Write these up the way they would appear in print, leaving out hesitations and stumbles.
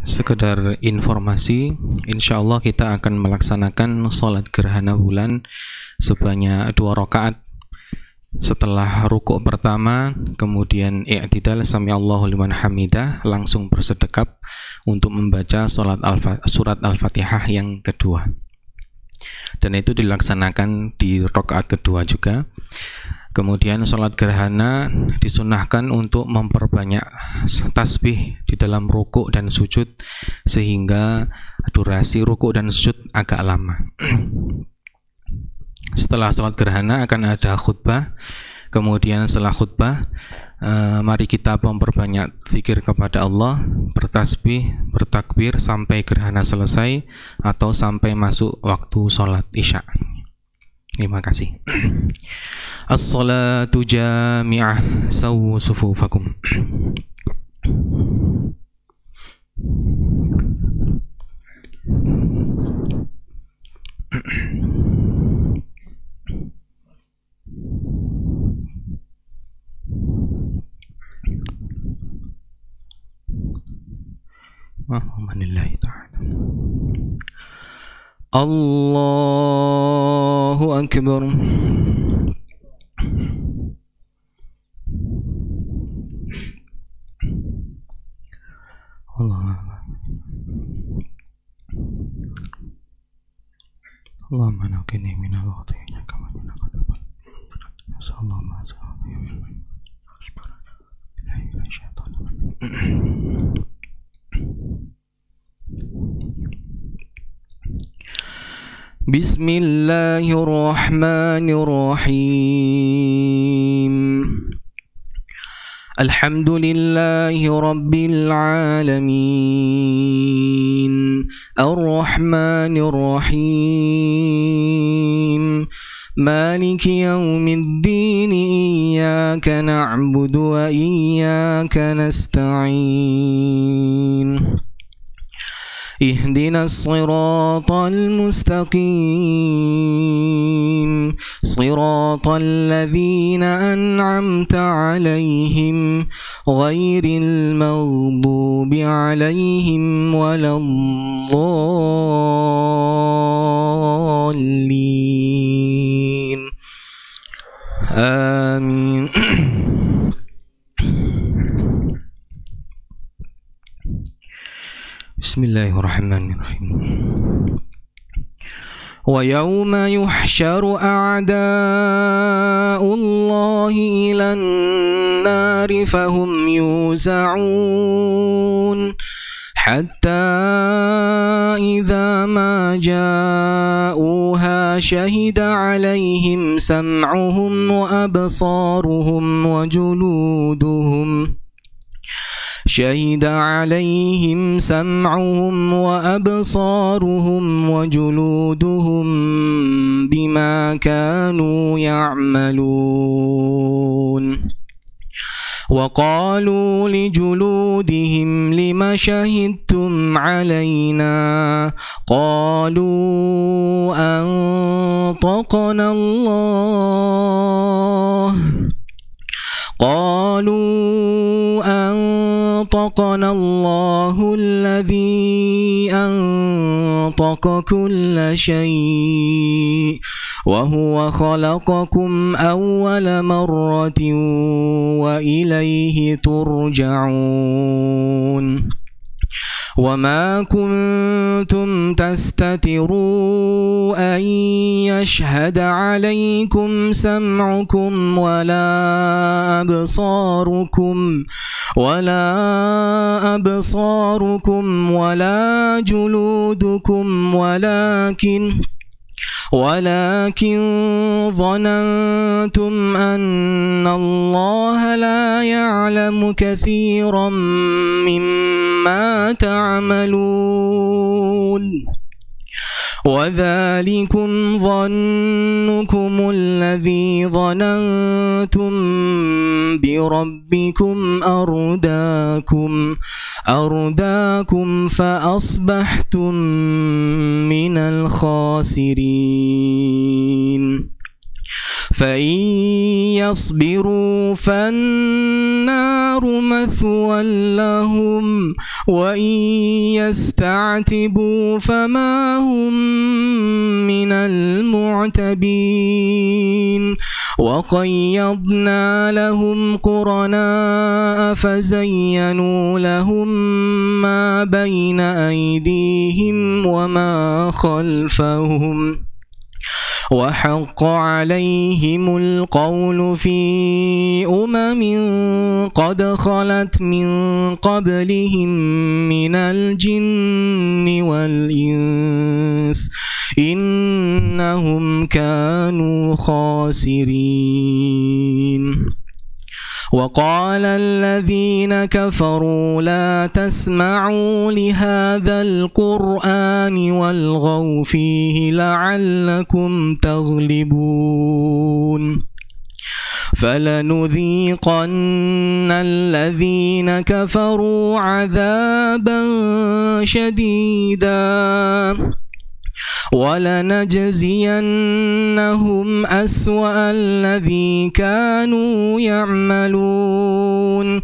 Sekedar informasi, insya Allah kita akan melaksanakan sholat gerhana bulan sebanyak 2 rakaat. Setelah rukuk pertama, kemudian i'tidal sami'allahu liman hamidah, langsung bersedekap untuk membaca surat Al-Fatihah yang kedua. Dan itu dilaksanakan di rakaat kedua juga. Kemudian sholat gerhana disunahkan untuk memperbanyak tasbih di dalam rukuk dan sujud sehingga durasi rukuk dan sujud agak lama. Setelah sholat gerhana akan ada khutbah. Kemudian setelah khutbah, mari kita memperbanyak zikir kepada Allah, bertasbih, bertakbir sampai gerhana selesai atau sampai masuk waktu sholat isya. Terima kasih. As-salatu jami'ah, sawu sufufakum. Alhamdulillah ta'ala. Allahu Akbar. Allahumma naqini minal khataaya kama naqata sallallahu alaihi wasallam. Bismillahirrahmanirrahim. Alhamdulillahi rabbil alamin. Ar-Rahmanir-Rahim. Maliki yaumiddin. Iyyaka na'budu wa iyyaka nasta'in. اهدنا الصراط المستقيم صراط الذين أنعمت عليهم غير المغضوب عليهم ولا الضالين آمين. Bismillahirrahmanirrahim. Wa yawma yuhsyaru a'da'ullahi ilan nari fahum yuza'un hatta idza ma ja'uha shahida 'alaihim sam'uhum wa absaruhum wa juluduhum شهد عليهم سمعهم وأبصارهم وجلودهم بما كانوا يعملون وقالوا لجلودهم لم شهدتم علينا قالوا أنطقنا الله الذي أنطق كل شيء وهو خلقكم أول مرة وإليه ترجعون وما كنتم تستتروا أن يشهد عليكم سمعكم ولا أبصاركم ولا جلودكم ولكن ظننتم أن الله لا يعلم كثيرا مما تعملون وذلكم ظنكم الذي ظننتم بربكم أرداكم فأصبحتم من الخاسرين فإن يصبروا فالنار مثوى لهم وإن يستعتبوا فما هم من المعتبين وقيضنا لهم قرناء فزينوا لهم ما بين أيديهم وما خلفهم وحق عليهم القول في قد خلت من قبلهم من الجن والإنس إنهم كانوا خاسرين وقال الذين كفروا لا تسمعوا لهذا القرآن والغوا فيه لعلكم تغلبون فلنذيقن الذين كفروا عذابا شديدا ولنجزينهم أسوأ الذي كانوا يعملون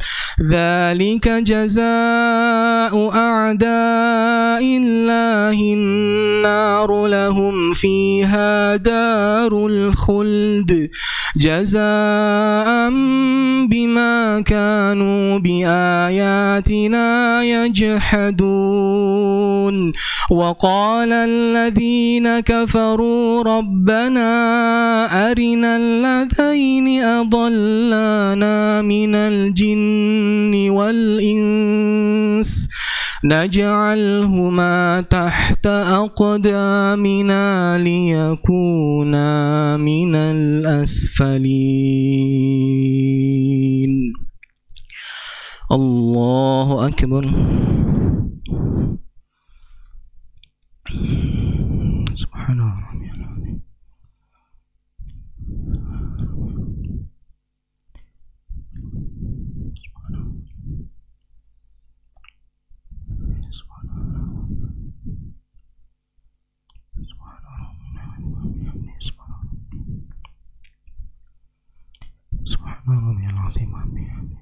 ذلك جزاء أعداء الله النار لهم فيها دار الخلد جزاء بما كانوا بآياتنا يجحدون وقال الذين كفروا ربنا أرنا الذين أضلانا من الجن والإنس نجعلهما تحت أقدامنا ليكونا من الأسفلين الله أكبر سبحان ربي العظيم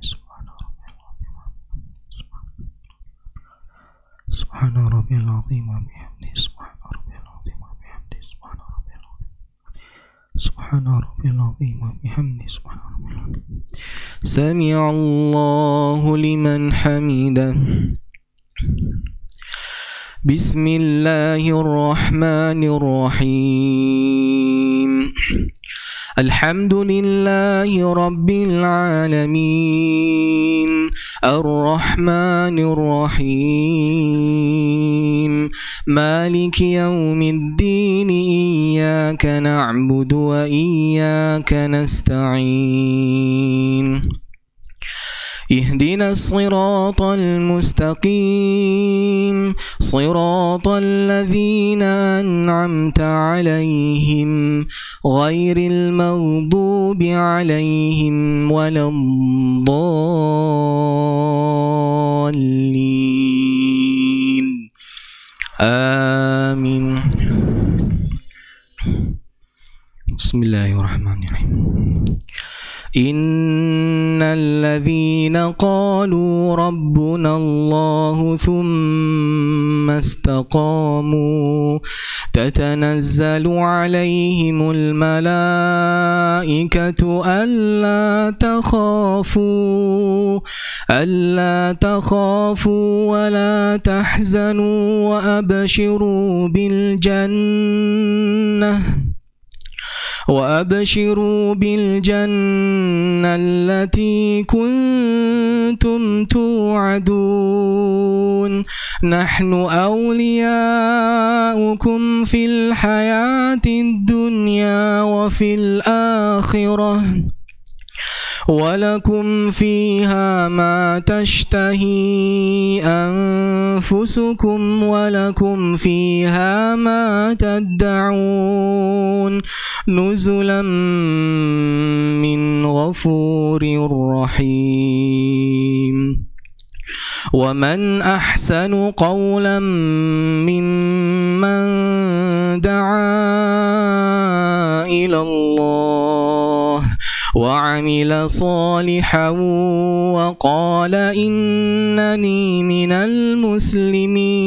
سبحان ربي العظيم سبحان ربي العظيم وبحمده سبحان ربي العظيم وبحمده سبحان ربي العظيم وبحمده سبحان ربي العظيم سمع الله لمن حمده بسم الله الرحمن الرحيم الحمد لله رب العالمين الرحمن الرحيم مالك يوم الدين إياك نعبد وإياك نستعين اهدنا الصراط المستقيم صراط الذين أنعمت عليهم غير المغضوب عليهم ولا الضالين آمين بسم الله الرحمن الرحيم إن الذين قالوا ربنا الله ثم استقاموا تتنزل عليهم الملائكة ألا تخافوا ولا تحزنوا وأبشروا بالجنة التي كنتم توعدون نحن أولياؤكم في الحياة الدنيا وفي الآخرة ولكم فيها ما تشتهي أنفسكم ولكم فيها ما تدعون نزلا من غفور رحيم ومن أحسن قولا ممن دعا إلى الله وعمل صالحا وقال إنني من المسلمين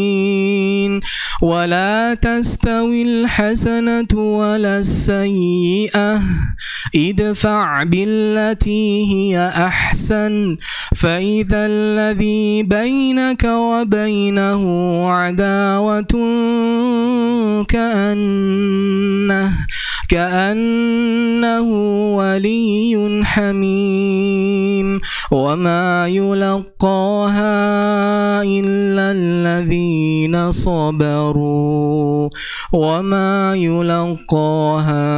ولا تستوي الحسنة ولا السيئة ادفع بالتي هي أحسن فإذا الذي بينك وبينه عداوة كأنه ولي حميم وما يلقاها إلا الذين صبروا وما يلقاها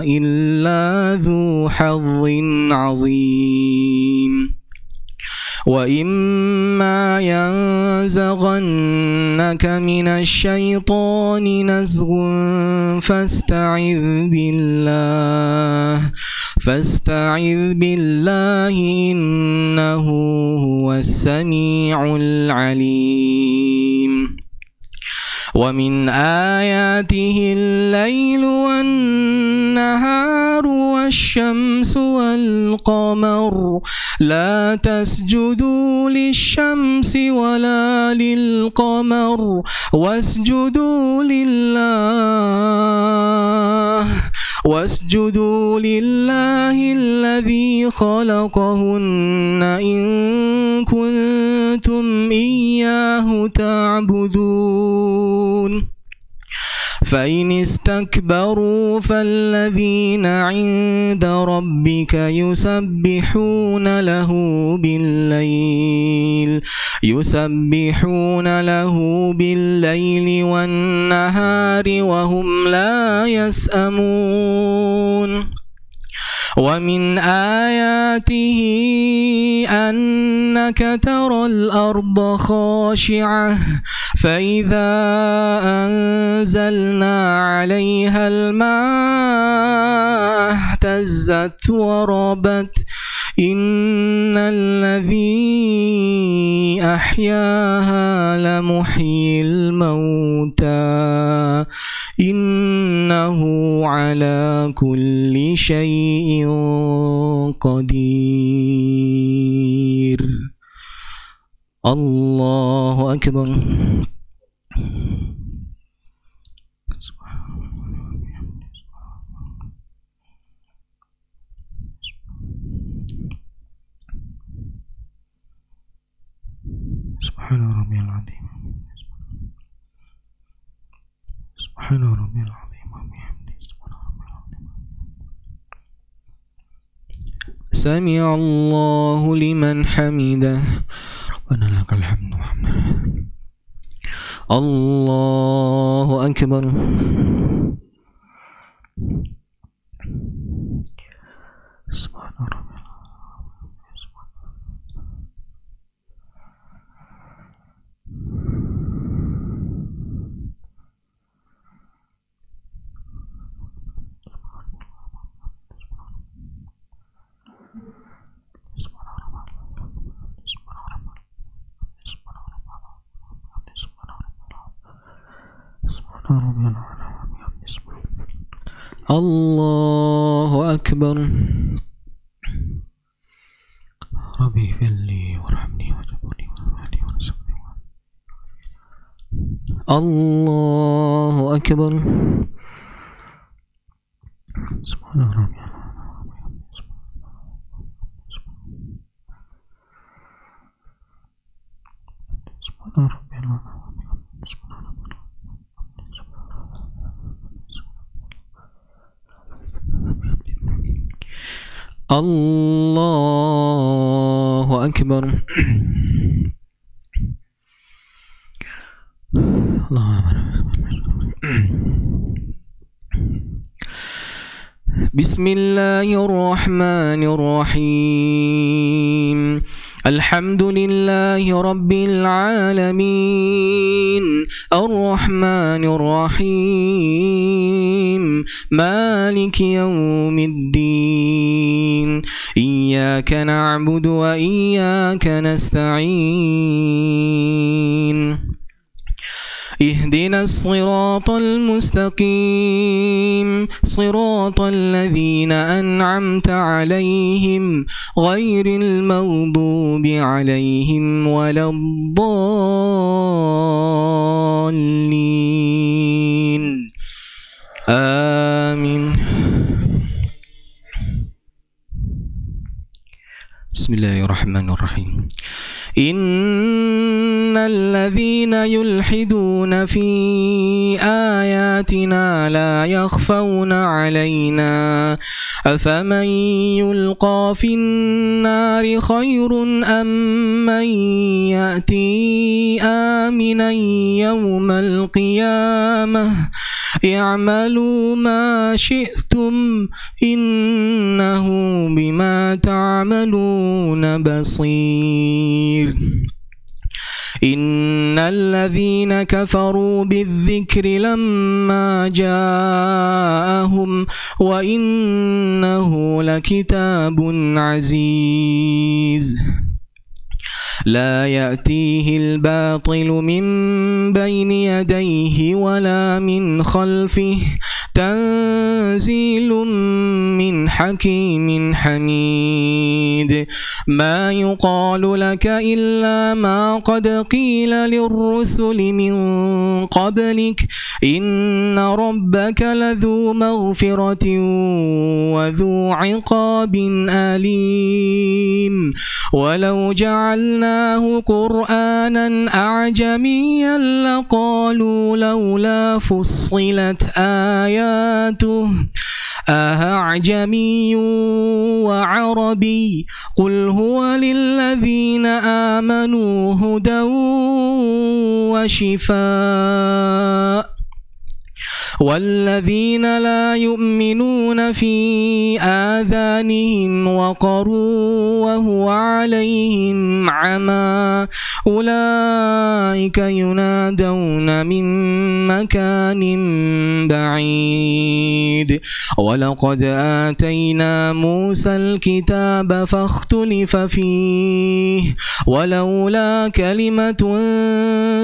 إلا ذو حظ عظيم وإما ينزغنك من الشيطان نزغ فاستعذ بالله إنه هو السميع العليم ومن آياته الليل والنهار والشمس والقمر لا تسجدوا للشمس ولا للقمر واسجدوا لله الذي خلقهن إن كنتم إياه تعبدون فإن استكبروا فالذين عند ربك يسبحون له بالليل والنهار وهم لا يسأمون ومن آياته أنك ترى الأرض خاشعة فإذا أنزلنا عليها الماء اهتزت وربت إن الذي أحياها لمحيي الموتى إنه على كل شيء قدير. الله أكبر. سبحان ربي العظيم. سبحان ربي العظيم وبحمده. سبحان ربي العظيم. سمع الله لمن حمده. ربنا لك الحمد وحمده. الله أكبر. سبحان ربي. الله أكبر. ربي اغفر لي وارحمني واجبرني واهدني وارزقني. الله أكبر. سبحان ربي. سبحان ربي. الله أكبر. بسم الله الرحمن الرحيم. الحمد لله رب العالمين الرحمن الرحيم مالك يوم الدين إياك نعبد وإياك نستعين اهدنا الصراط المستقيم صراط الذين أنعمت عليهم غير المغضوب عليهم ولا الضالين آمين. بسم الله الرحمن الرحيم. إن الذين يلحدون في آياتنا لا يخفون علينا أفمن يلقى في النار خير أم من يأتي آمنا يوم القيامة اعملوا ما شئتم إنه بما تعملون بصير. إن الذين كفروا بالذكر لما جاءهم وإنه لكتاب عزيز لا يأتيه الباطل من بين يديه ولا من خلفه تنزيل من حكيم حميد. ما يقال لك إلا ما قد قيل للرسل من قبلك إن ربك لذو مغفرة وذو عقاب أليم. ولو جعلناه قرآنا أعجميا لقالوا لولا فصلت آياته أأعجمي وعربي قل هو للذين آمنوا هدى وشفاء والذين لا يؤمنون في آذانهم وقر وهو عليهم عمى أولئك ينادون من مكان بعيد. ولقد آتينا موسى الكتاب فاختلف فيه ولولا كلمة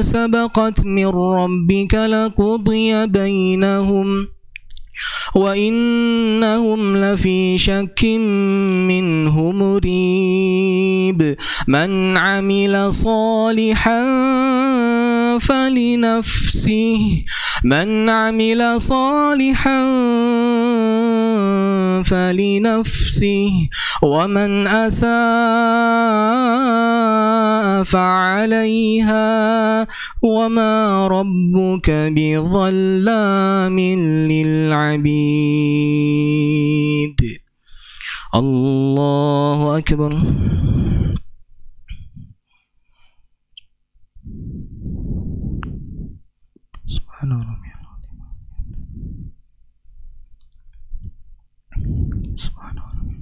سبقت من ربك لقضي بينهم وإنهم لفي شك منه مريب. من عمل صالحا فلنفسه ومن أساء فعليها وما ربك بظلام للعبيد. الله أكبر. سبحان ربي العظيم. سبحان ربي.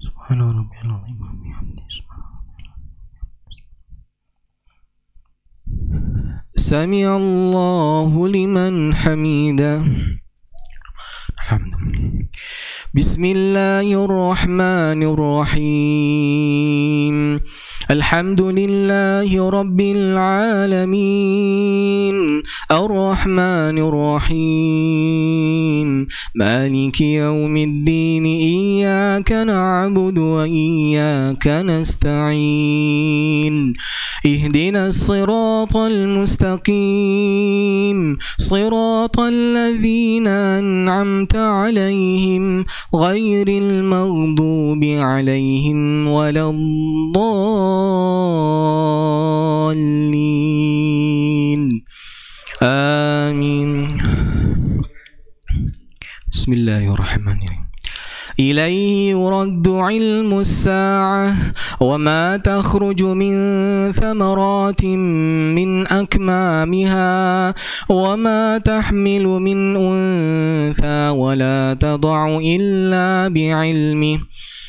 سبحان ربي العظيم وبحمده. سمع الله لمن حمده. الحمد لله. بسم الله الرحمن الرحيم. الحمد لله رب العالمين الرحمن الرحيم مالك يوم الدين إياك نعبد وإياك نستعين اهدنا الصراط المستقيم صراط الذين أنعمت عليهم غير المغضوب عليهم ولا الضالين آمين. بسم الله الرحمن الرحيم. إليه يرد علم الساعة وما تخرج من ثمرات من أكمامها وما تحمل من أنثى ولا تضع إلا بعلمه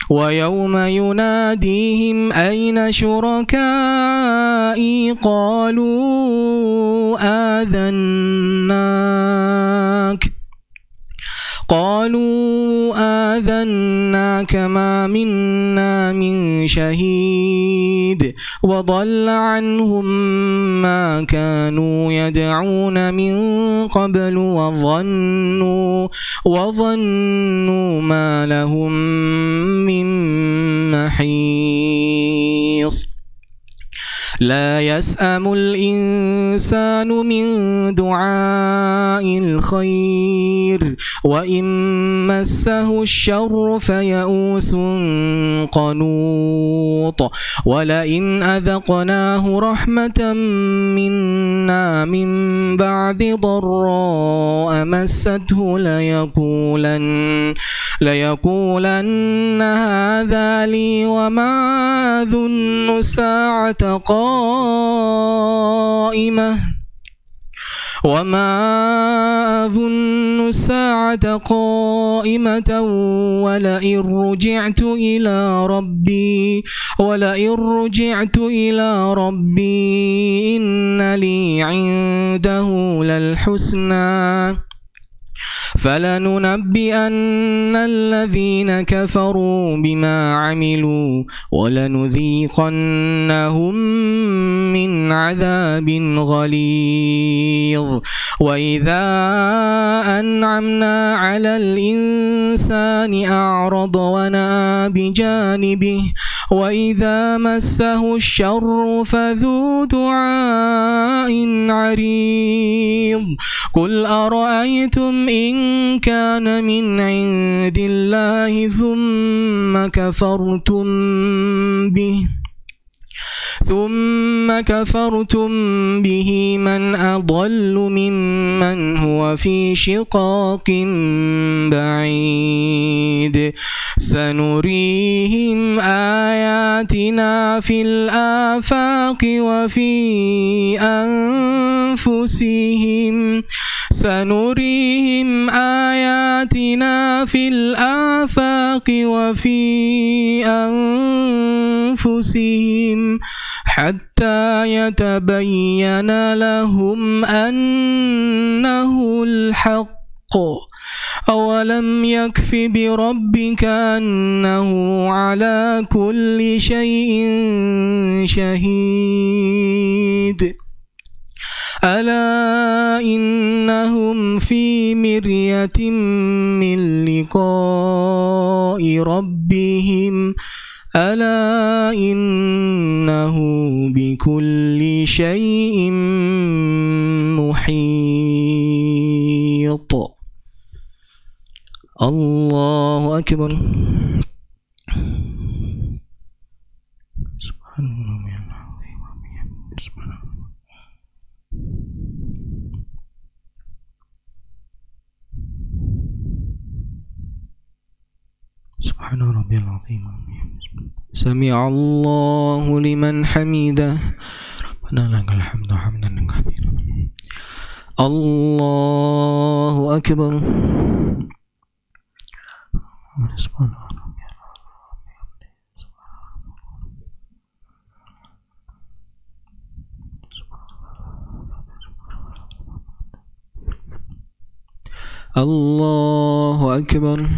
ويوم يناديهم أين شركائي قالوا آذناك ما منا من شهيد وضل عنهم ما كانوا يدعون من قبل وظنوا ما لهم من محيص لا يسأم الإنسان من دعاء الخير وإن مسه الشر فيئوس قنوط ولئن أذقناه رحمة منا من بعد ضراء مسته ليقولن هذا لي وما أظن الساعة قائمة ولئن رجعت إلى ربي إن لي عنده للحسنى فلننبئن الذين كفروا بما عملوا ولنذيقنهم من عذاب غليظ وإذا أنعمنا على الإنسان أعرض ونأى بجانبه وإذا مسه الشر فذو دعاء عريض قل أرأيتم إن كان من عند الله ثم كفرتم به من أضل ممن هو في شقاق بعيد سنريهم آياتنا في الآفاق وفي أنفسهم حتى يتبين لهم أنه الحق أولم يكف بربك أنه على كل شيء شهيد ألا إنهم في مرية من لقاء ربهم ألا إنه بكل شيء محيط الله أكبر سبحان ربي العظيم سمع الله لمن حمده ربنا لك الحمد حمدا كثيرا الله أكبر الله أكبر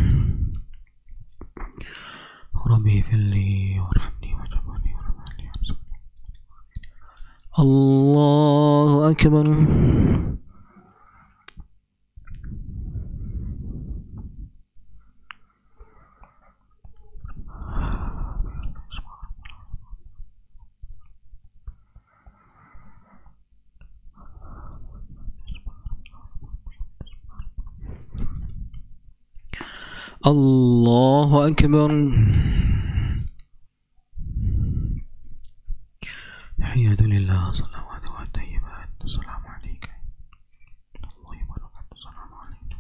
ربي اغفر لي وارحمني واجبرني وارحمني الله أكبر الله أكبر تحيات لله صلوات والطيبات السلام عليك الله وبركاته السلام عليكم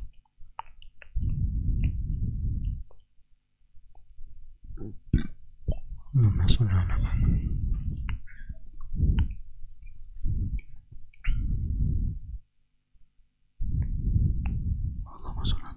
اللهم صل على محمد اللهم صل على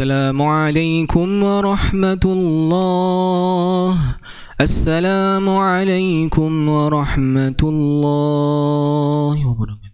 السلام عليكم ورحمة الله. السلام عليكم ورحمة الله وبركاته.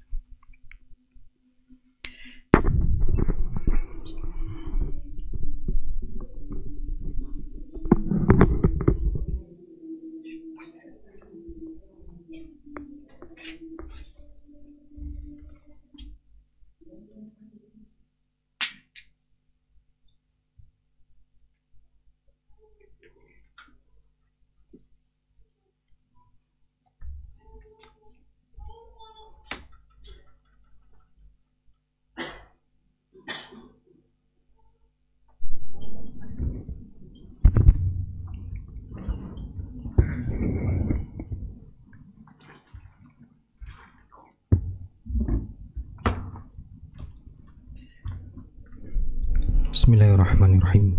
Bismillahirrahmanirrahim.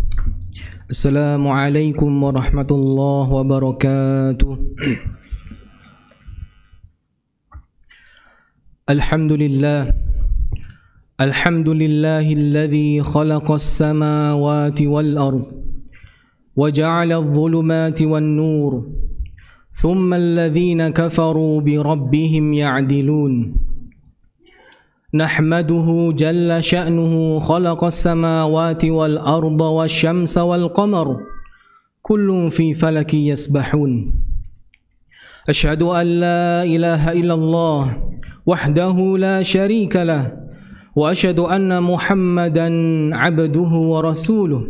Assalamualaikum warahmatullahi wabarakatuh. Alhamdulillah. Alhamdulillahilladzi khalaqas samawati wal ard wa ja'ala adh-dhulumati wan nur. Thumma alladhina kafaru bi rabbihim ya'dilun. نحمده جل شأنه خلق السماوات والأرض والشمس والقمر كل في فلك يسبحون أشهد أن لا إله إلا الله وحده لا شريك له وأشهد أن محمدا عبده ورسوله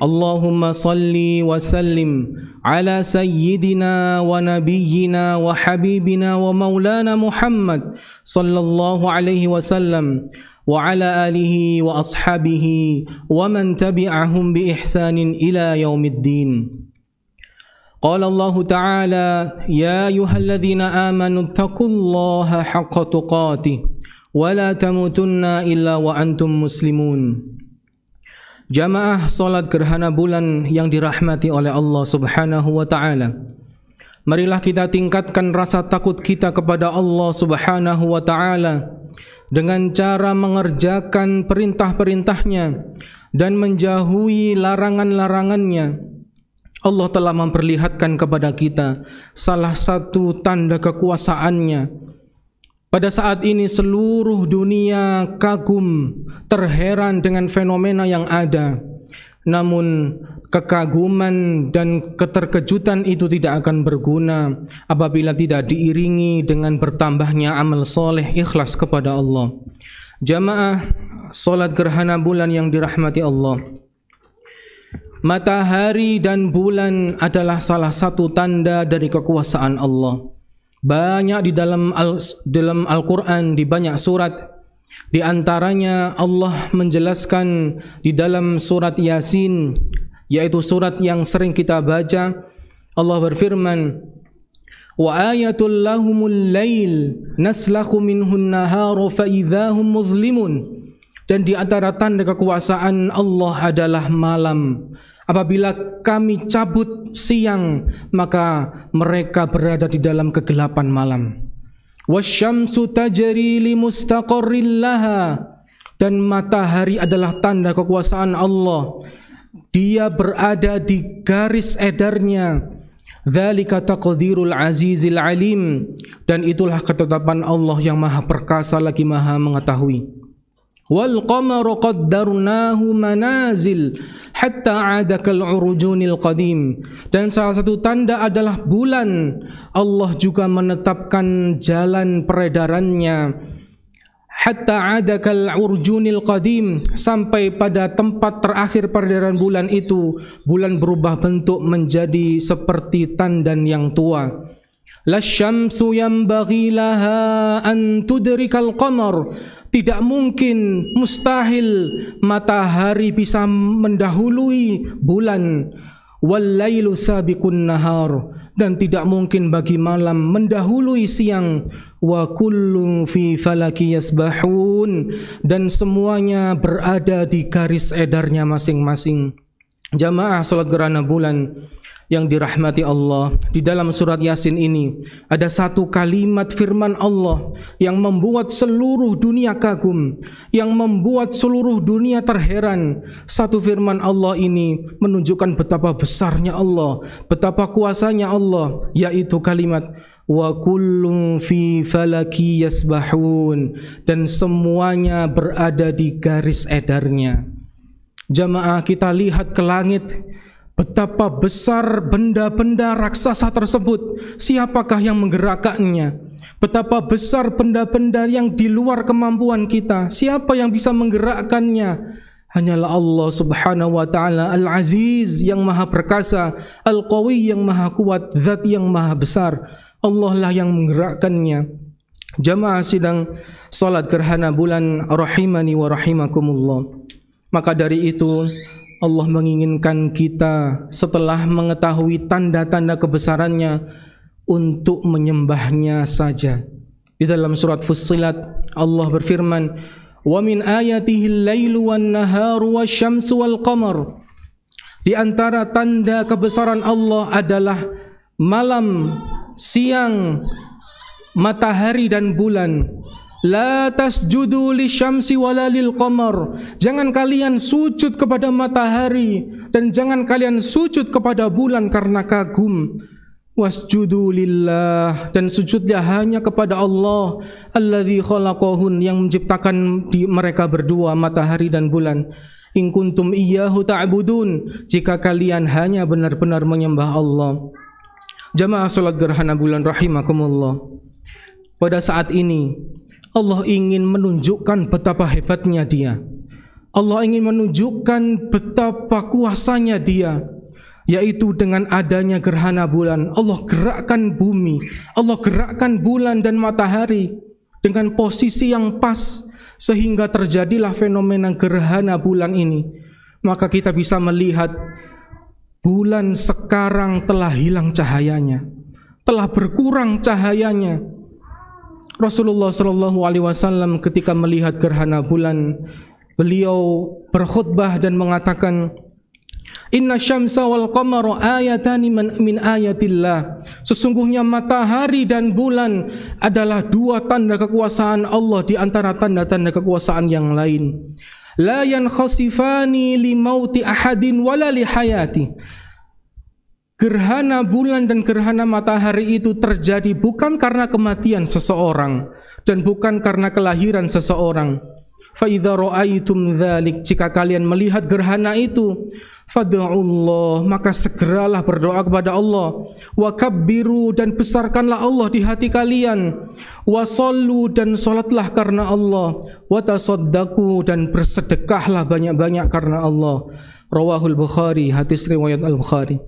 اللهم صل وسلم على سيدنا ونبينا وحبيبنا ومولانا محمد صلى الله عليه وسلم وعلى آله وأصحابه ومن تبعهم بإحسان إلى يوم الدين. قال الله تعالى يا أيها الذين آمنوا اتقوا الله حق تقاته ولا تموتن إلا وأنتم مسلمون. Jamaah salat gerhana bulan yang dirahmati oleh Allah Subhanahu wa taala. Marilah kita tingkatkan rasa takut kita kepada Allah Subhanahu wa taala dengan cara mengerjakan perintah-perintahnya dan menjauhi larangan-larangannya. Allah telah memperlihatkan kepada kita salah satu tanda kekuasaannya. Pada saat ini seluruh dunia kagum, terheran dengan fenomena yang ada. Namun kekaguman dan keterkejutan itu tidak akan berguna apabila tidak diiringi dengan bertambahnya amal soleh ikhlas kepada Allah. Jamaah salat gerhana bulan yang dirahmati Allah. Matahari dan bulan adalah salah satu tanda dari kekuasaan Allah. Banyak di dalam Al-Quran, di banyak surat. Di antaranya Allah menjelaskan di dalam surat Yasin, yaitu surat yang sering kita baca. Allah berfirman, wa ayatul lahumul lail naslakhu minhun naharu fa idzahum muzlimun. Dan di antara tanda kekuasaan Allah adalah malam. Apabila kami cabut siang, maka mereka berada di dalam kegelapan malam. Wasyamsu tajri limustaqarril laha. Dan matahari adalah tanda kekuasaan Allah. Dia berada di garis edarnya. Dzalika taqdirul azizil alim. Dan itulah ketetapan Allah yang maha perkasa lagi maha mengetahui. Wal qamaru qaddarnahu manazil hatta 'ada kal urujunil qadim. Dan salah satu tanda adalah bulan. Allah juga menetapkan jalan peredarannya hatta 'ada kal urujunil qadim, sampai pada tempat terakhir peredaran bulan itu bulan berubah bentuk menjadi seperti tandan yang tua. Lasyamsu yanbaghi laha an tudrikal qamar. Tidak mungkin, mustahil matahari bisa mendahului bulan. Wal-lailu sabiqun nahar. Dan tidak mungkin bagi malam mendahului siang. Wa kullu fi falaki yasbahun. Dan semuanya berada di garis edarnya masing-masing. Jamaah salat gerhana bulan yang dirahmati Allah, di dalam surat Yasin ini ada satu kalimat firman Allah yang membuat seluruh dunia kagum, yang membuat seluruh dunia terheran. Satu firman Allah ini menunjukkan betapa besarnya Allah, betapa kuasanya Allah, yaitu kalimat wa kullun fi falaki yasbahun, dan semuanya berada di garis edarnya. Jamaah, kita lihat ke langit, betapa besar benda-benda raksasa tersebut. Siapakah yang menggerakkannya? Betapa besar benda-benda yang di luar kemampuan kita. Siapa yang bisa menggerakkannya? Hanyalah Allah subhanahu wa ta'ala, Al-Aziz yang maha perkasa, Al-Qawi yang maha kuat, Zat yang maha besar. Allah lah yang menggerakkannya. Jamaah sidang salat gerhana bulan rahimani wa rahimakumullah. Maka dari itu Allah menginginkan kita setelah mengetahui tanda-tanda kebesarannya untuk menyembahnya saja. Di dalam surat Fussilat Allah berfirman, "Wa min ayatihi al-lailu wan-naharu wasyamsu wal-qamar." Di antara tanda kebesaran Allah adalah malam, siang, matahari dan bulan. La tasjudu lisyamsi wala lilqamar. Jangan kalian sujud kepada matahari dan jangan kalian sujud kepada bulan karena kagum. Wasjudu lillah, dan sujudlah hanya kepada Allah alladzi khalaqahun, yang menciptakan mereka berdua, matahari dan bulan. In kuntum iyyahu ta'budun, jika kalian hanya benar-benar menyembah Allah. Jamaah salat gerhana bulan rahimakumullah. Pada saat ini Allah ingin menunjukkan betapa hebatnya Dia. Allah ingin menunjukkan betapa kuasanya Dia, yaitu dengan adanya gerhana bulan. Allah gerakkan bumi, Allah gerakkan bulan dan matahari dengan posisi yang pas, sehingga terjadilah fenomena gerhana bulan ini. Maka kita bisa melihat bulan sekarang telah hilang cahayanya, telah berkurang cahayanya. Rasulullah SAW ketika melihat gerhana bulan, beliau berkhutbah dan mengatakan, Inna syamsa wal qamara ayatani min ayatillah. Sesungguhnya matahari dan bulan adalah dua tanda kekuasaan Allah di antara tanda-tanda kekuasaan yang lain. La yankhasifani li mauti ahadin wala li hayati. Gerhana bulan dan gerhana matahari itu terjadi bukan karena kematian seseorang dan bukan karena kelahiran seseorang. Fa idza ra'aitum dzalik, jika kalian melihat gerhana itu, fad'ullah, maka segeralah berdoa kepada Allah. Wa kabbiru, dan besarkanlah Allah di hati kalian. Wa shallu, dan salatlah karena Allah. Wa tasaddaqu, dan bersedekahlah banyak-banyak karena Allah. Rawahul Bukhari, hadis riwayat Al-Bukhari.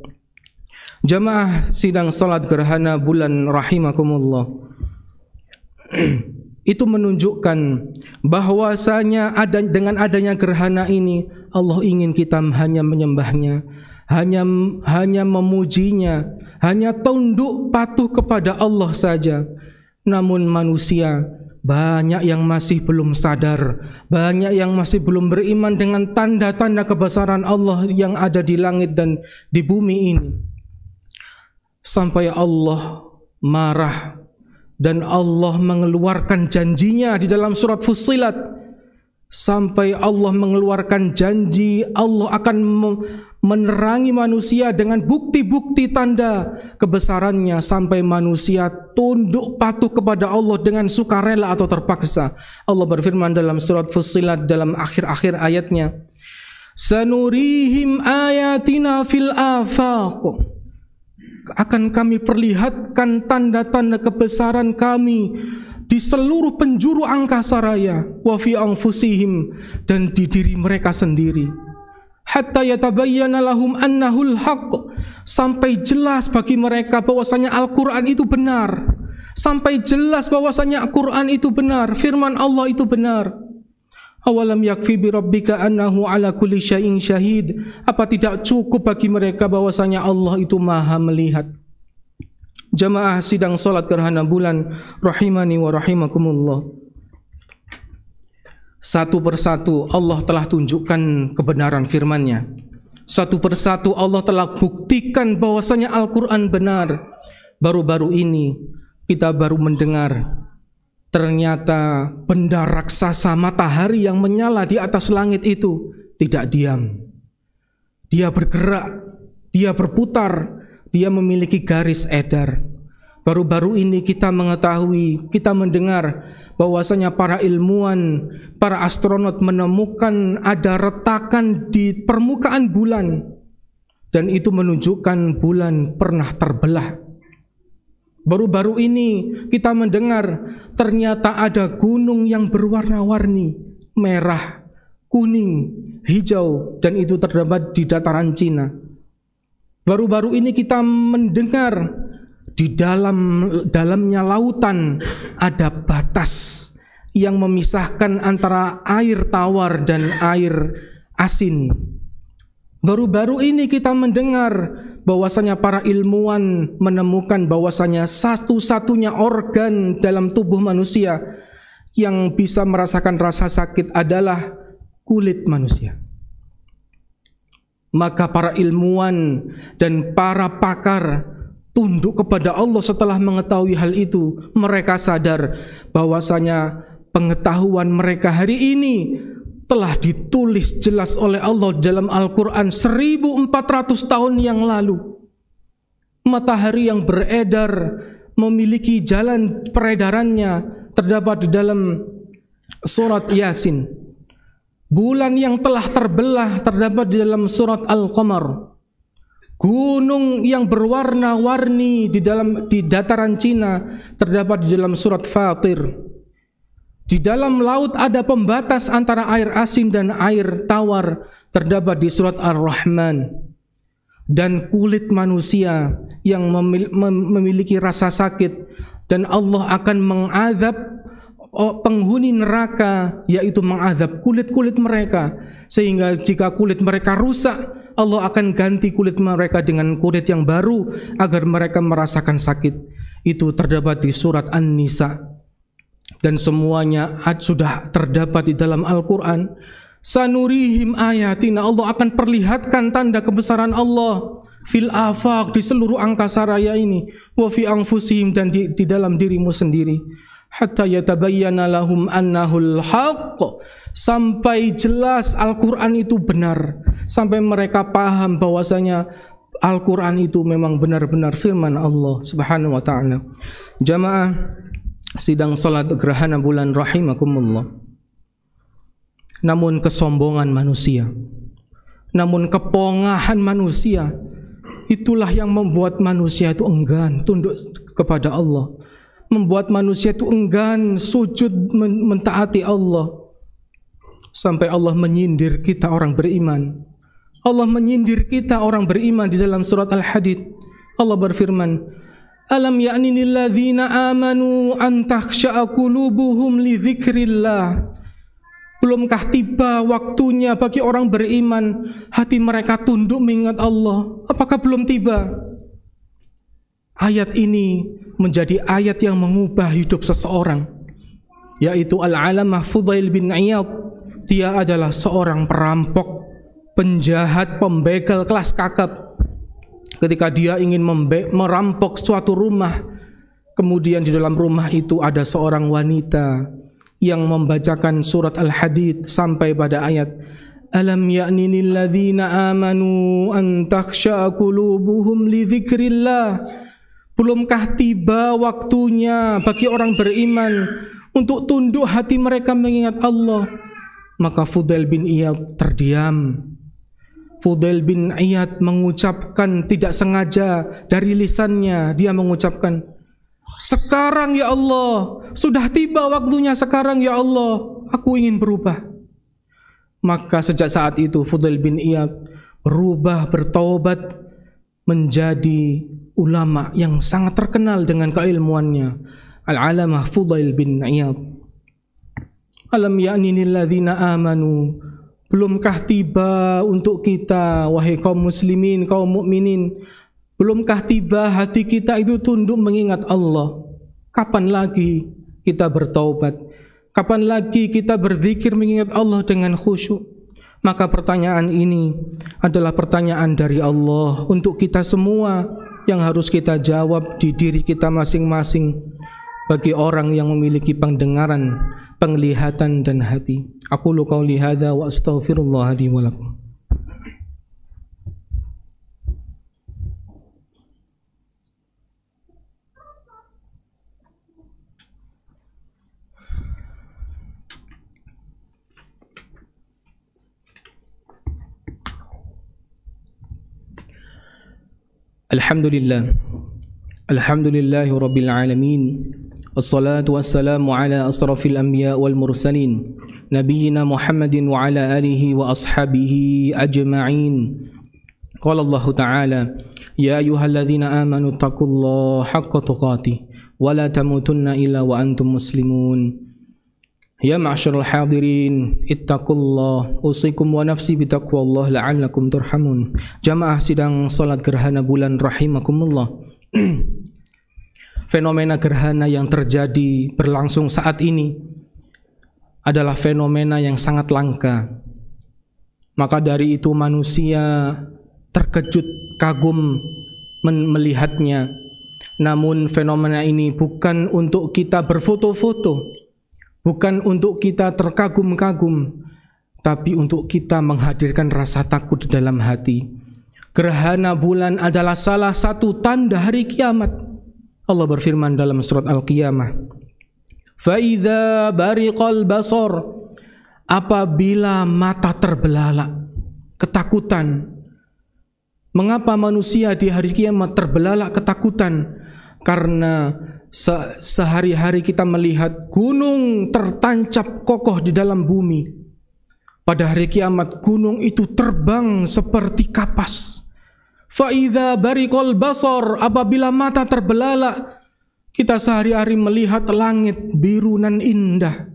Jamaah sidang salat gerhana bulan rahimakumullah. Itu menunjukkan bahwasanya dengan adanya gerhana ini Allah ingin kita hanya menyembahnya, hanya memujinya, hanya tunduk patuh kepada Allah saja. Namun manusia banyak yang masih belum sadar, banyak yang masih belum beriman dengan tanda-tanda kebesaran Allah yang ada di langit dan di bumi ini. Sampai Allah marah dan Allah mengeluarkan janjinya di dalam surat Fussilat. Sampai Allah mengeluarkan janji Allah akan menerangi manusia dengan bukti-bukti tanda kebesarannya, sampai manusia tunduk patuh kepada Allah dengan sukarela atau terpaksa. Allah berfirman dalam surat Fussilat dalam akhir-akhir ayatnya, sanurihim ayatina fil afaq. Akan kami perlihatkan tanda-tanda kebesaran kami di seluruh penjuru angkasa raya, wa fi anfusihim, dan di diri mereka sendiri, hatta yatabayyana lahum annahul haqq, sampai jelas bagi mereka bahwasanya Al-Qur'an itu benar, sampai jelas bahwasanya Al-Qur'an itu benar, firman Allah itu benar. Awalam yakfi bi rabbika annahu ala kulli syai'in syahid. Apa tidak cukup bagi mereka bahwasanya Allah itu maha melihat? Jamaah sidang salat gerhana bulan rahimani wa rahimakumullah. Satu persatu Allah telah tunjukkan kebenaran firman-Nya. Satu persatu Allah telah buktikan bahwasanya Al-Quran benar. Baru-baru ini kita baru mendengar ternyata benda raksasa matahari yang menyala di atas langit itu tidak diam. Dia bergerak, dia berputar, dia memiliki garis edar. Baru-baru ini kita mengetahui, kita mendengar bahwasanya para ilmuwan, para astronot menemukan ada retakan di permukaan bulan, dan itu menunjukkan bulan pernah terbelah. Baru-baru ini kita mendengar ternyata ada gunung yang berwarna-warni, merah, kuning, hijau, dan itu terdapat di dataran Cina. Baru-baru ini kita mendengar di dalamnya lautan ada batas yang memisahkan antara air tawar dan air asin. Baru-baru ini kita mendengar bahwasanya para ilmuwan menemukan bahwasanya satu-satunya organ dalam tubuh manusia yang bisa merasakan rasa sakit adalah kulit manusia. Maka para ilmuwan dan para pakar tunduk kepada Allah setelah mengetahui hal itu. Mereka sadar bahwasanya pengetahuan mereka hari ini telah ditulis jelas oleh Allah dalam Al-Quran 1400 tahun yang lalu. Matahari yang beredar memiliki jalan peredarannya terdapat di dalam surat Yasin. Bulan yang telah terbelah terdapat di dalam surat Al-Qamar. Gunung yang berwarna-warni di dataran Cina terdapat di dalam surat Fatir. Di dalam laut ada pembatas antara air asin dan air tawar terdapat di surat Ar-Rahman. Dan kulit manusia yang memiliki rasa sakit, dan Allah akan mengazab penghuni neraka, yaitu mengazab kulit-kulit mereka, sehingga jika kulit mereka rusak, Allah akan ganti kulit mereka dengan kulit yang baru agar mereka merasakan sakit. Itu terdapat di surat An-Nisa. Dan semuanya sudah terdapat di dalam Al-Quran. Sanurihim ayatina, Allah akan perlihatkan tanda kebesaran Allah fil afaq, di seluruh angkasa raya ini, wa fi anfusihim, dan di dalam dirimu sendiri, hatta yatabayyana lahum annahul haqq, sampai jelas Al-Quran itu benar, sampai mereka paham bahwasanya Al-Quran itu memang benar-benar firman Allah Subhanahu wa ta'ala. Jamaah sidang salat gerhana bulan rahimakumullah. Namun kesombongan manusia, namun kepongahan manusia, itulah yang membuat manusia itu enggan tunduk kepada Allah, membuat manusia itu enggan sujud mentaati Allah. Sampai Allah menyindir kita orang beriman. Allah menyindir kita orang beriman di dalam surat Al-Hadid. Allah berfirman, Alam ya'ni lilladzina amanu an takhsha'a qulubuhum li dzikrillah. Belumkah tiba waktunya bagi orang beriman hati mereka tunduk mengingat Allah? Apakah belum tiba? Ayat ini menjadi ayat yang mengubah hidup seseorang, yaitu Al-Alamah Fudail bin Iyad. Dia adalah seorang perampok, penjahat, pembegal kelas kakap. Ketika dia ingin merampok suatu rumah, kemudian di dalam rumah itu ada seorang wanita yang membacakan surat Al-Hadid sampai pada ayat Alam ya'ni lilladzina amanu an takhsha'a qulubuhum li dzikrillah. Belumkah tiba waktunya bagi orang beriman untuk tunduk hati mereka mengingat Allah? Maka Fudail bin Iyad terdiam. Fudail bin Iyad mengucapkan tidak sengaja dari lisannya, dia mengucapkan, sekarang ya Allah, sudah tiba waktunya sekarang ya Allah, aku ingin berubah. Maka sejak saat itu Fudail bin Iyad berubah, bertaubat menjadi ulama yang sangat terkenal dengan keilmuannya, Al-Alamah Fudail bin Iyad. Alam ya'ni lilladzina amanu, belumkah tiba untuk kita, wahai kaum muslimin, kaum mukminin, belumkah tiba hati kita itu tunduk mengingat Allah? Kapan lagi kita bertaubat? Kapan lagi kita berzikir mengingat Allah dengan khusyuk? Maka pertanyaan ini adalah pertanyaan dari Allah untuk kita semua yang harus kita jawab di diri kita masing-masing bagi orang yang memiliki pendengaran, penglihatan dan hati. Aqulu qauli hadza wa astaghfirullah li wa lakum. Alhamdulillah. Alhamdulillahi rabbil alamin. Wassalatu wassalamu ala asrafil anbiya wal mursalin nabiyyina Muhammadin wa ala alihi wa ashabihi ajma'in. Qala Allah Ta'ala, ya ayyuhalladzina amanu taqullaha haqqa tuqatih wa la tamutunna illa wa antum muslimun. Ya ma'asyiral hadirin, ittaqullah, usikum wa nafsi bitaqwallah la'allakum turhamun. Jamaah sidang salat gerhana bulan rahimakumullah. Fenomena gerhana yang terjadi berlangsung saat ini adalah fenomena yang sangat langka. Maka dari itu manusia terkejut, kagum melihatnya. Namun fenomena ini bukan untuk kita berfoto-foto, bukan untuk kita terkagum-kagum, tapi untuk kita menghadirkan rasa takut dalam hati. Gerhana bulan adalah salah satu tanda hari kiamat. Allah berfirman dalam surat Al-Qiyamah, فَإِذَا بَرِقَ الْبَصَرُ, apabila mata terbelalak, ketakutan. Mengapa manusia di hari kiamat terbelalak ketakutan? Karena sehari-hari kita melihat gunung tertancap kokoh di dalam bumi. Pada hari kiamat gunung itu terbang seperti kapas. Fa'idha bariqal basar, apabila mata terbelalak, kita sehari-hari melihat langit biru nan indah.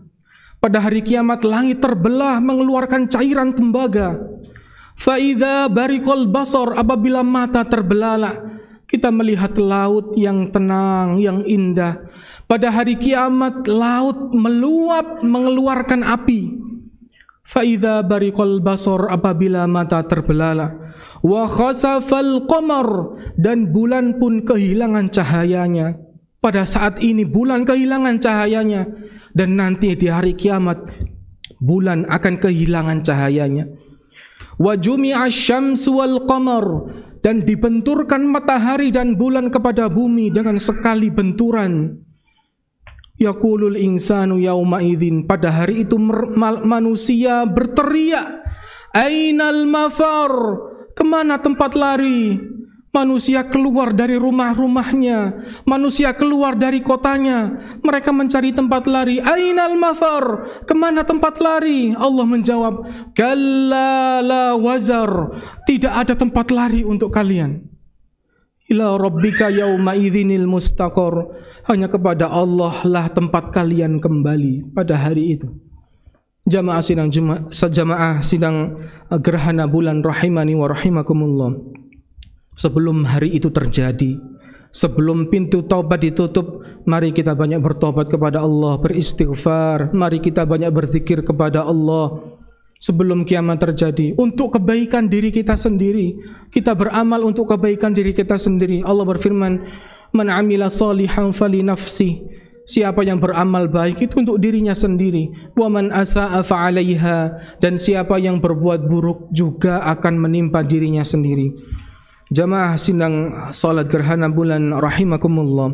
Pada hari kiamat langit terbelah mengeluarkan cairan tembaga. Fa'idha bariqal basar, apabila mata terbelalak, kita melihat laut yang tenang, yang indah. Pada hari kiamat laut meluap mengeluarkan api. Fa'idha bariqal basar, apabila mata terbelalak. Wa khasafal qamar, dan bulan pun kehilangan cahayanya. Pada saat ini bulan kehilangan cahayanya, dan nanti di hari kiamat bulan akan kehilangan cahayanya. Wa jumi'asy syamsu wal qamar, dan dibenturkan matahari dan bulan kepada bumi dengan sekali benturan. Yaqulul insanu yauma idzin, pada hari itu manusia berteriak, ainal mafar, kemana tempat lari? Manusia keluar dari rumah-rumahnya, manusia keluar dari kotanya, mereka mencari tempat lari. Ainal mafar, kemana tempat lari? Allah menjawab, kalla la wazar, tidak ada tempat lari untuk kalian. Ila rabbika yauma idzinil mustaqar, hanya kepada Allah lah tempat kalian kembali pada hari itu. Jamaah sidang gerhana bulan rahimani wa rahimakumullah. Sebelum hari itu terjadi, sebelum pintu taubat ditutup, mari kita banyak bertobat kepada Allah, beristighfar, mari kita banyak berzikir kepada Allah. Sebelum kiamat terjadi, untuk kebaikan diri kita sendiri, kita beramal untuk kebaikan diri kita sendiri. Allah berfirman, man amila salihan fali nafsi, siapa yang beramal baik itu untuk dirinya sendiri. Wa man asa'a fa'alaiha, dan siapa yang berbuat buruk juga akan menimpa dirinya sendiri. Jamaah sidang salat gerhana bulan rahimakumullah,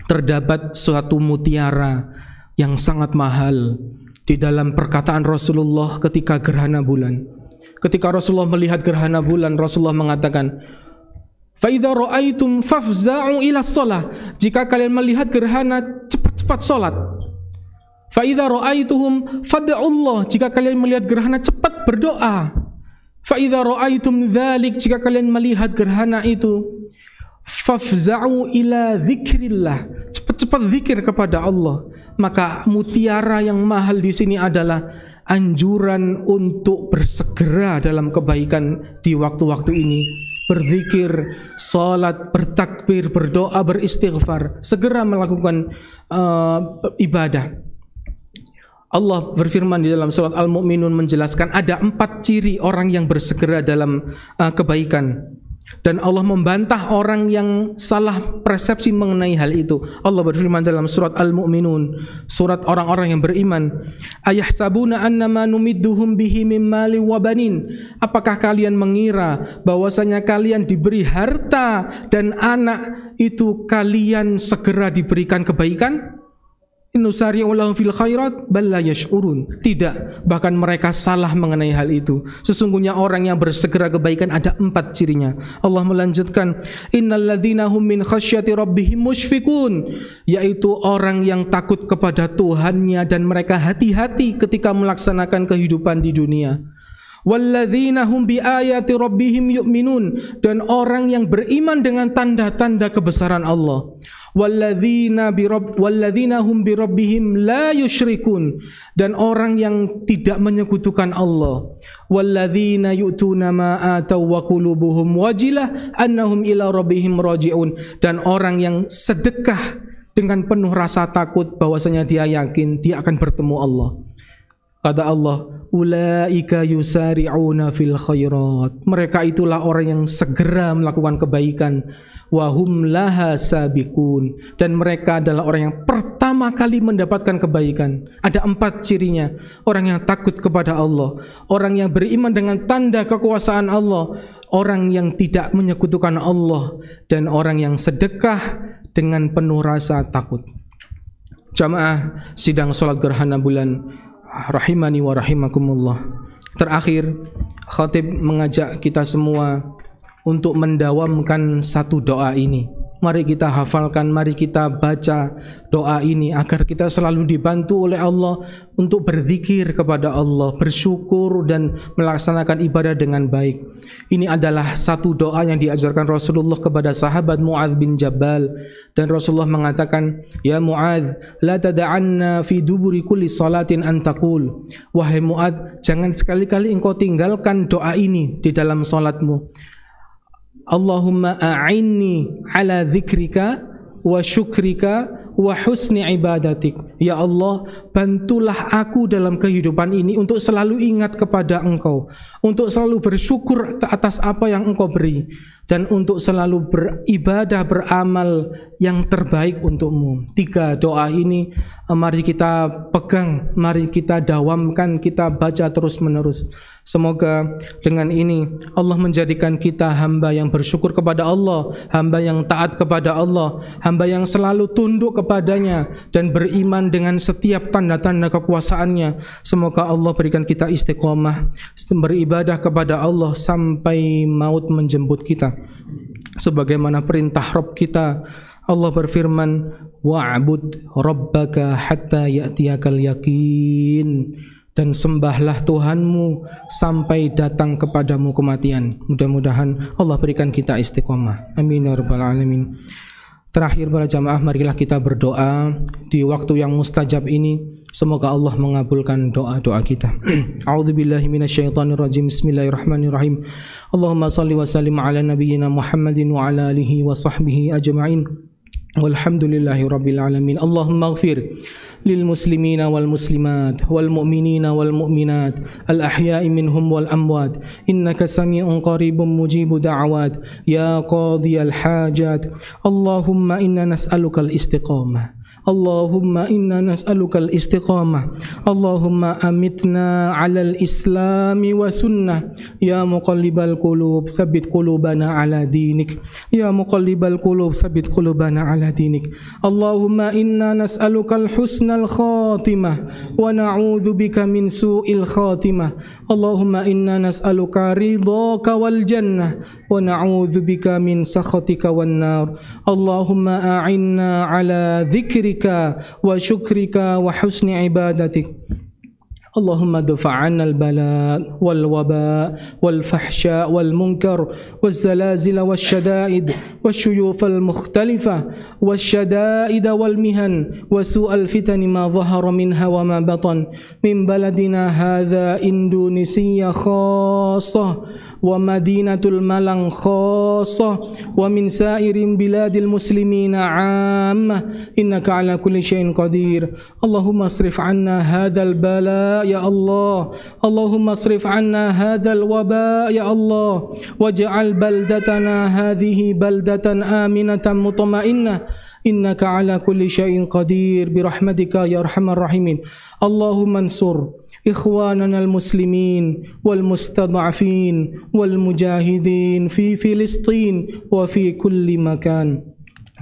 terdapat suatu mutiara yang sangat mahal di dalam perkataan Rasulullah ketika gerhana bulan. Ketika Rasulullah melihat gerhana bulan, Rasulullah mengatakan, fa idza ra'aitum fafza'u ila shalah, jika kalian melihat gerhana cepat-cepat salat. Fa idza ra'aituhum fad'ullah, jika kalian melihat gerhana cepat berdoa. Fa idza ra'aitum dzalik, jika kalian melihat gerhana itu, fafza'u ila dzikrillah, cepat-cepat zikir kepada Allah. Maka mutiara yang mahal di sini adalah anjuran untuk bersegera dalam kebaikan di waktu-waktu ini. Berzikir, salat, bertakbir, berdoa, beristighfar, segera melakukan ibadah. Allah berfirman di dalam surat Al-Mu'minun menjelaskan ada 4 ciri orang yang bersegera dalam kebaikan. Dan Allah membantah orang yang salah persepsi mengenai hal itu. Allah berfirman dalam surat Al-Mu'minun, surat orang-orang yang beriman, ayahsabuna annama numidduhum bihi mim mali wa banin. Apakah kalian mengira bahwasanya kalian diberi harta dan anak itu kalian segera diberikan kebaikan? Innusari'u lahum fil khairat bal la yash'urun. Tidak, bahkan mereka salah mengenai hal itu. Sesungguhnya orang yang bersegera kebaikan ada 4 cirinya. Allah melanjutkan, innalladzina hum min khasyati rabbihim musyfiqun, yaitu orang yang takut kepada Tuhannya dan mereka hati-hati ketika melaksanakan kehidupan di dunia. Walladzina hum biayati rabbihim yu'minun, dan orang yang beriman dengan tanda-tanda kebesaran Allah. Walladzina hum bi rabbihim la yusyrikun, dan orang yang tidak menyekutukan Allah. Walladzina yu'tuna ma ataw wa qulubuhum wajilah annahum ila rabbihim raji'un, dan orang yang sedekah dengan penuh rasa takut bahwasanya dia yakin dia akan bertemu Allah. Kata Allah, ulaika yusari'una fil khairat, mereka itulah orang yang segera melakukan kebaikan. Wahum laha sabiqun, dan mereka adalah orang yang pertama kali mendapatkan kebaikan. Ada 4 cirinya. Orang yang takut kepada Allah, orang yang beriman dengan tanda kekuasaan Allah, orang yang tidak menyekutukan Allah, dan orang yang sedekah dengan penuh rasa takut. Jamaah sidang salat gerhana bulan rahimani wa rahimakumullah. Terakhir, khatib mengajak kita semua untuk mendawamkan satu doa ini. Mari kita hafalkan, mari kita baca doa ini agar kita selalu dibantu oleh Allah untuk berzikir kepada Allah, bersyukur dan melaksanakan ibadah dengan baik. Ini adalah satu doa yang diajarkan Rasulullah kepada sahabat Mu'adz bin Jabal, dan Rasulullah mengatakan, ya Mu'adz, la tada'anna fi duburi kulli salatin an taqul. Wahai Mu'adz, jangan sekali-kali engkau tinggalkan doa ini di dalam salatmu. Allahumma a'inni ala dzikrika wa syukrika wa husni ibadatik. Ya Allah, bantulah aku dalam kehidupan ini untuk selalu ingat kepada Engkau, untuk selalu bersyukur atas apa yang Engkau beri, dan untuk selalu beribadah, beramal yang terbaik untukmu. 3 doa ini mari kita pegang, mari kita dawamkan, kita baca terus menerus. Semoga dengan ini Allah menjadikan kita hamba yang bersyukur kepada Allah, hamba yang taat kepada Allah, hamba yang selalu tunduk kepadanya dan beriman dengan setiap tanda-tanda kekuasaannya. Semoga Allah berikan kita istiqomah beribadah kepada Allah sampai maut menjemput kita. Sebagaimana perintah Rabb kita, Allah berfirman, wa'bud rabbaka hatta ya'tiyakal yaqin, dan sembahlah Tuhanmu sampai datang kepadamu kematian. Mudah-mudahan Allah berikan kita istiqomah. Amin ya rabbal alamin. Terakhir para jamaah, marilah kita berdoa di waktu yang mustajab ini. Semoga Allah mengabulkan doa-doa kita. A'udzubillahi minasyaitonirrajim. Bismillahirrahmanirrahim. Allahumma shalli wa sallim ala nabiyyina Muhammadin wa ala alihi wa sahbihi ajma'in. Walhamdulillahi rabbil alamin. Allahumma ighfir lil muslimina wal muslimat wal mu'minina wal mu'minat al ahya'i minhum wal amwat innaka sami'un qaribun mujibu da'awat ya qadiyal hajat. Allahumma inna nas'aluka al istiqamah. Allahumma inna nas'aluka al-istiqamah. Allahumma amitna 'alal islami wa sunnah. Ya muqallibal qulub, tsabbit qulubana 'ala dinik. Ya muqallibal qulub, tsabbit qulubana 'ala dinik. Allahumma inna nas'aluka al-husnal khatimah wa na'udzu bika min su'il khatimah. Allahumma inna nas'aluka ridhaka wal jannah wa na'udzu bika min sakhatika wan nar. Allahumma a'inna 'ala dzikrika wa syukrika wa husni ibadatik. Allahumma dafa'anna al-bala wal waba wal fahsya wal munkar waz zalazil wash shada'id wash shuyuf al mukhtalifa wash shada'id wal mihan wa su'al fitan ma dhahara minha wa ma batan min baladina hadha Indonesia khassah wa Madinatul Malang khassah خاصة ومن سائر بلاد المسلمين عامة إنك على كل شيء قدير. اللهم اصرف عنا هذا البلاء يا الله، اللهم اصرف عنا هذا الوباء يا الله، واجعل بلدتنا هذه بلدة آمنة مطمئنة إنك على كل شيء قدير برحمتك يا أرحم الراحمين. اللهم انصر إخواننا المسلمين والمستضعفين والمجاهدين في فلسطين وفي كل مكان.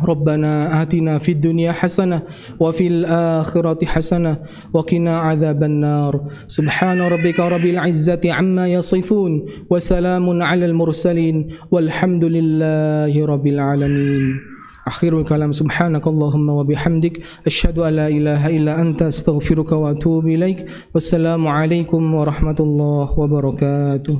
ربنا آتنا في الدنيا حسنة وفي الآخرة حسنة وقنا عذاب النار. سبحان ربك رب العزة عما يصفون وسلام على المرسلين والحمد لله رب العالمين. آخر الكلام سبحانك اللهم وبحمدك أشهد أن لا إله إلا أنت أستغفرك وأتوب إليك. والسلام عليكم ورحمة الله وبركاته.